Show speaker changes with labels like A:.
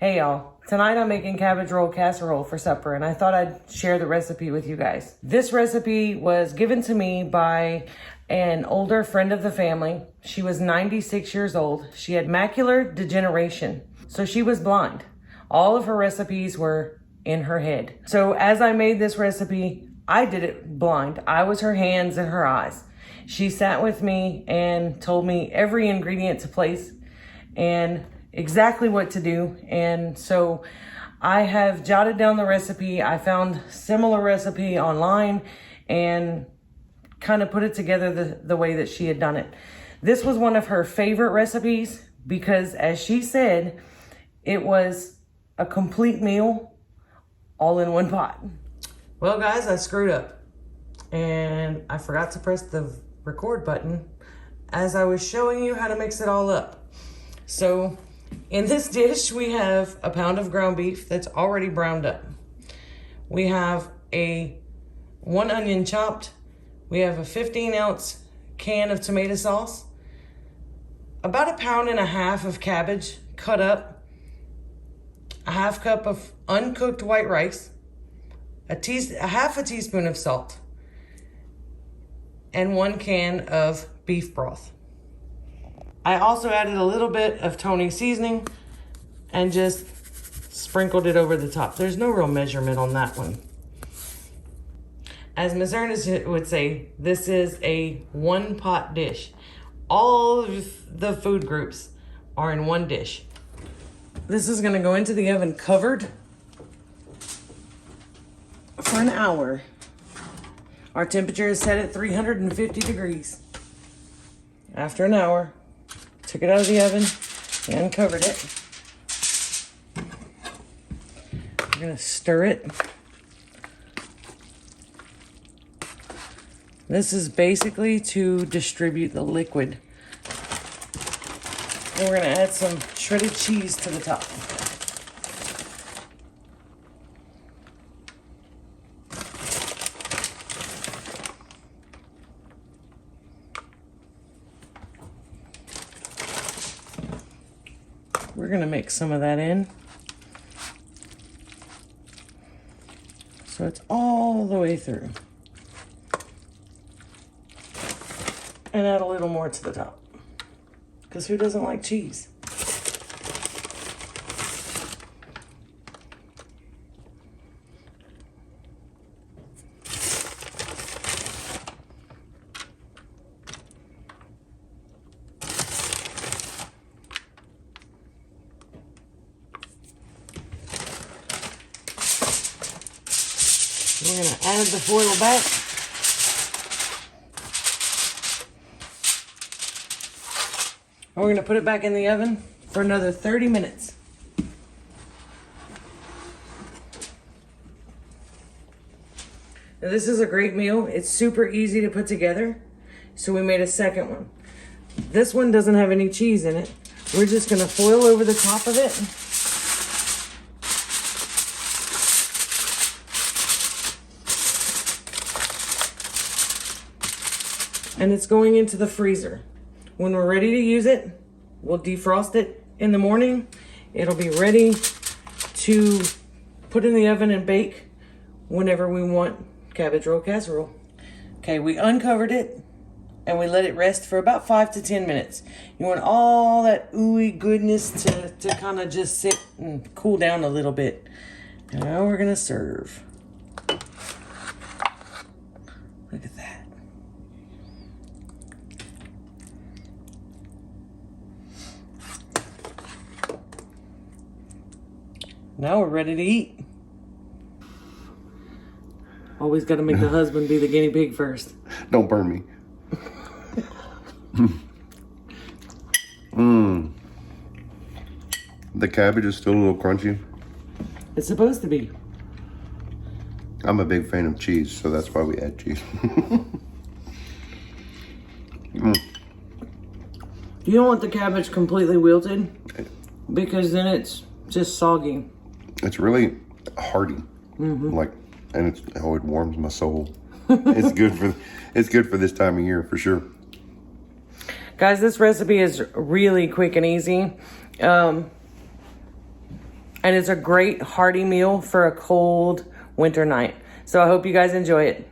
A: Hey y'all, tonight I'm making cabbage roll casserole for supper and I thought I'd share the recipe with you guys. This recipe was given to me by an older friend of the family. She was 96 years old. She had macular degeneration, so she was blind. All of her recipes were in her head. So as I made this recipe, I did it blind. I was her hands and her eyes. She sat with me and told me every ingredient to place and exactly what to do. And so I have jotted down the recipe. I found similar recipe online and kind of put it together the way that she had done it. This was one of her favorite recipes because, as she said, it was a complete meal all in one pot. Well guys, I screwed up and I forgot to press the record button as I was showing you how to mix it all up. So in this dish, we have a pound of ground beef that's already browned up. We have one onion chopped. We have a 15-ounce can of tomato sauce, about 1.5 pounds of cabbage cut up, a half cup of uncooked white rice, a half a teaspoon of salt, and 1 can of beef broth. I also added a little bit of Tony's seasoning and just sprinkled it over the top. There's no real measurement on that one. As Ms. Ernest would say, this is a one-pot dish. All of the food groups are in one dish. This is gonna go into the oven covered for an hour. Our temperature is set at 350 degrees. After an hour, took it out of the oven and uncovered it. We're gonna stir it. This is basically to distribute the liquid. And we're gonna add some shredded cheese to the top. We're gonna mix some of that in. So it's all the way through. And add a little more to the top. Because who doesn't like cheese? We're going to add the foil back. And we're going to put it back in the oven for another 30 minutes. Now this is a great meal. It's super easy to put together. So we made a second one. This one doesn't have any cheese in it. We're just going to foil over the top of it. And it's going into the freezer. When we're ready to use it, we'll defrost it in the morning. It'll be ready to put in the oven and bake whenever we want cabbage roll casserole. Okay, we uncovered it and we let it rest for about 5 to 10 minutes. You want all that ooey goodness to kind of just sit and cool down a little bit. Now we're gonna serve. Look at that. Now we're ready to eat. Always got to make the husband be the guinea pig first.
B: Don't burn me. The cabbage is still a little crunchy.
A: It's supposed to be.
B: I'm a big fan of cheese, so that's why we add cheese.
A: You don't want the cabbage completely wilted because then it's just soggy.
B: It's really hearty, like, and it warms my soul. It's good for this time of year for sure.
A: Guys, this recipe is really quick and easy. And it's a great hearty meal for a cold winter night. So I hope you guys enjoy it.